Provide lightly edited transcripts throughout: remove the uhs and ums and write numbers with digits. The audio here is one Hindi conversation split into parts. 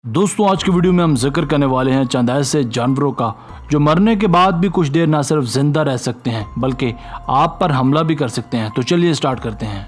दोस्तों आज की वीडियो में हम जिक्र करने वाले हैं चंद ऐसे जानवरों का जो मरने के बाद भी कुछ देर न सिर्फ जिंदा रह सकते हैं बल्कि आप पर हमला भी कर सकते हैं। तो चलिए स्टार्ट करते हैं।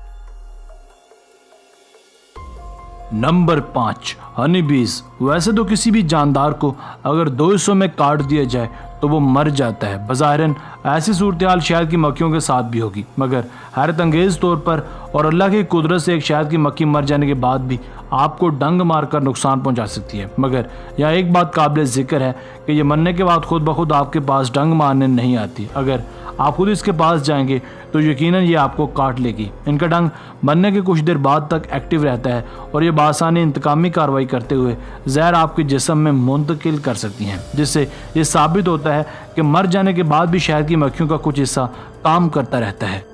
नंबर 5 हनी बीज। वैसे तो किसी भी जानदार को अगर 2 हिस्सों में काट दिया जाए तो वो मर जाता है। बज़ाहिरन ऐसी सूरत हाल शहद की मक्खियों के साथ भी होगी, मगर हैरत अंगेज तौर पर और अल्लाह की कुदरत से एक शहद की मक्खी मर जाने के बाद भी आपको डंग मारकर नुकसान पहुंचा सकती है। मगर यहाँ एक बात काबिल जिक्र है कि ये मरने के बाद खुद ब खुद आपके पास डंग मारने नहीं आती। अगर आप खुद इसके पास जाएंगे तो यकीनन ये आपको काट लेगी। इनका डंग मरने के कुछ देर बाद तक एक्टिव रहता है और ये बासानी इंतकामी कार्रवाई करते हुए जहर आपके जिस्म में मुंतकिल कर सकती हैं, जिससे ये साबित होता है कि मर जाने के बाद भी शहद की मक्खियों का कुछ हिस्सा काम करता रहता है।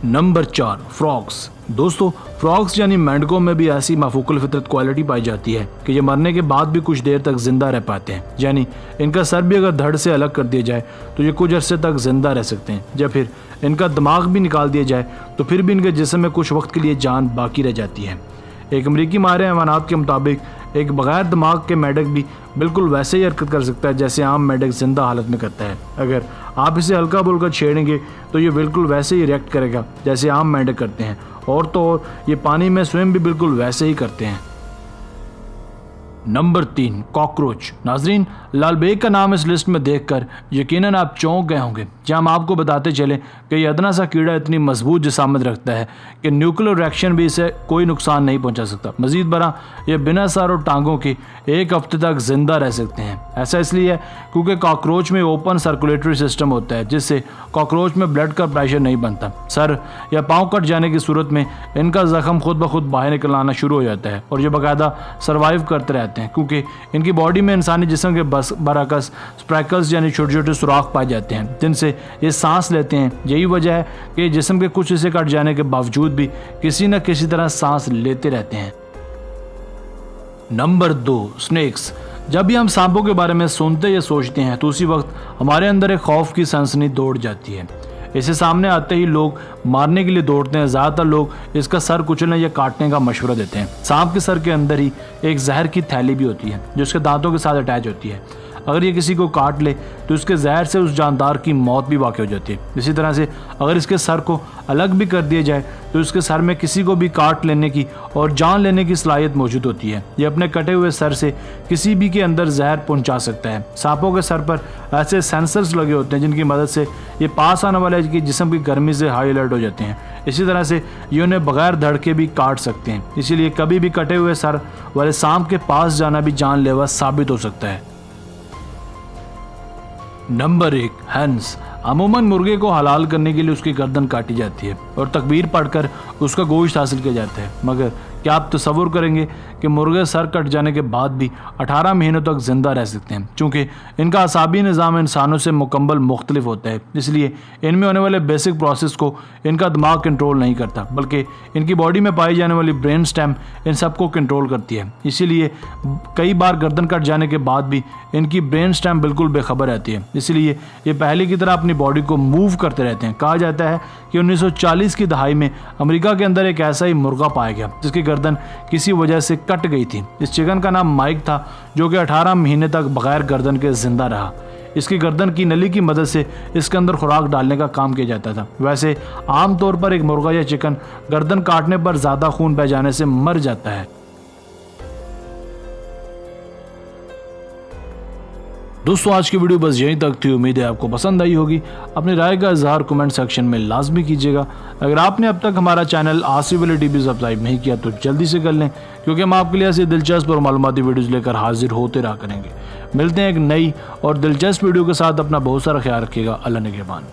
Number 4 frogs. दोस्तों फ्रॉग्स यानी मेंढकों में भी ऐसी माफूकुल फितरत क्वालिटी पाई जाती है कि ये मरने के बाद भी कुछ देर तक जिंदा रह पाते हैं। यानी इनका सर भी अगर धड़ से अलग कर दिया जाए तो ये कुछ अरसे तक जिंदा रह सकते हैं। जब फिर इनका दिमाग भी निकाल दिया जाए तो फिर भी इनके जिस्म में कुछ वक्त के लिए जान बाकी रह जाती है। एक अमरीकी माहिर हैवानात के मुताबिक एक बगैर दिमाग के मेंढक भी बिल्कुल वैसे ही हरकत कर सकता है जैसे आम मेंढक जिंदा हालत में करता है। अगर आप इसे हल्का बोलकर छेड़ेंगे तो ये बिल्कुल वैसे ही रिएक्ट करेगा जैसे आम मेंढक करते हैं, और तो और ये पानी में स्वयं भी बिल्कुल वैसे ही करते हैं। Number 3 cockroach. नाजरीन लालबेग का नाम इस लिस्ट में देखकर यकीनन आप चौंक गए होंगे, जहां हम आपको बताते चले कि ये अदना सा कीड़ा इतनी मजबूत जिसामत रखता है कि न्यूक्लियर रिएक्शन भी इसे कोई नुकसान नहीं पहुंचा सकता। मजीद बरा ये बिना सर और टांगों के 1 हफ्ते तक जिंदा रह सकते हैं। ऐसा इसलिए है क्योंकि कॉकरोच में ओपन सर्कुलेटरी सिस्टम होता है, जिससे कॉकरोच में ब्लड का प्रेशर नहीं बनता। सर या पाँव कट जाने की सूरत में इनका जख्म खुद ब खुद बाहर निकल आना शुरू हो जाता है और ये बाकायदा सर्वाइव करते रहते हैं, क्योंकि इनकी बॉडी में इंसानी जिस्म के बरअक्स स्प्रैकल्स यानी छोटे छोटे सुराख पाए जाते हैं जिनसे ये सांस लेते हैं। यही वजह है कि जिस्म के कुछ हिस्से कट जाने के बावजूद भी किसी न किसी तरह सांस लेते रहते हैं। Number 2 snakes. जब भी हम सांपों के बारे में सुनते या सोचते हैं तो उसी वक्त हमारे अंदर एक खौफ की सनसनी दौड़ जाती है। इसे सामने आते ही लोग मारने के लिए दौड़ते हैं। ज़्यादातर लोग इसका सर कुचलने या काटने का मशवरा देते हैं। सांप के सर के अंदर ही एक जहर की थैली भी होती है जो उसके दांतों के साथ अटैच होती है। अगर ये किसी को काट ले तो इसके जहर से उस जानदार की मौत भी वाक़ई हो जाती है। इसी तरह से अगर इसके सर को अलग भी कर दिया जाए तो इसके सर में किसी को भी काट लेने की और जान लेने की सलाहियत मौजूद होती है। ये अपने कटे हुए सर से किसी भी के अंदर जहर पहुंचा सकता है। सांपों के सर पर ऐसे सेंसर्स लगे होते हैं जिनकी मदद से ये पास आने वाले की जिस्म की गर्मी से हाई अलर्ट हो जाते हैं। इसी तरह से ये उन्हें बगैर धड़ के भी काट सकते हैं। इसीलिए कभी भी कटे हुए सर वाले सांप के पास जाना भी जानलेवा साबित हो सकता है। Number 1 hence. अमूमन मुर्गे को हलाल करने के लिए उसकी गर्दन काटी जाती है और तकबीर पढ़कर उसका गोश्त हासिल किया जाता है। मगर क्या आप तसव्वुर करेंगे कि मुर्गे सर कट जाने के बाद भी 18 महीनों तक जिंदा रह सकते हैं? चूँकि इनका असाबी निज़ाम इंसानों से मुकम्मल मुख्तलिफ होता है, इसलिए इनमें होने वाले बेसिक प्रोसेस को इनका दिमाग कंट्रोल नहीं करता, बल्कि इनकी बॉडी में पाई जाने वाली ब्रेन स्टेम इन सबको कंट्रोल करती है। इसीलिए कई बार गर्दन कट जाने के बाद भी इनकी ब्रेन स्टेम बिल्कुल बेखबर रहती है। इसलिए ये पहले की तरह अपनी बॉडी को मूव करते रहते हैं। कहा जाता है कि 1940 की दहाई में अमेरिका के अंदर एक ऐसा ही मुर्गा पाया गया जिसकी गर्दन किसी वजह से कट गई थी। इस चिकन का नाम माइक था, जो कि 18 महीने तक बगैर गर्दन के जिंदा रहा। इसकी गर्दन की नली की मदद से इसके अंदर खुराक डालने का काम किया जाता था। वैसे आमतौर पर एक मुर्गा या चिकन गर्दन काटने पर ज़्यादा खून बह जाने से मर जाता है। दोस्तों आज की वीडियो बस यहीं तक थी। उम्मीद है आपको पसंद आई होगी। अपनी राय का इजहार कमेंट सेक्शन में लाजमी कीजिएगा। अगर आपने अब तक हमारा channel Asif Ali TV subscribe नहीं किया तो जल्दी से कर लें, क्योंकि हम आपके लिए ऐसी दिलचस्प और मालूमाती वीडियोज़ लेकर हाजिर होते रहा करेंगे। मिलते हैं एक नई और दिलचस्प वीडियो के साथ। अपना बहुत सारा ख्याल रखिएगा। अल्लाह निगहबान।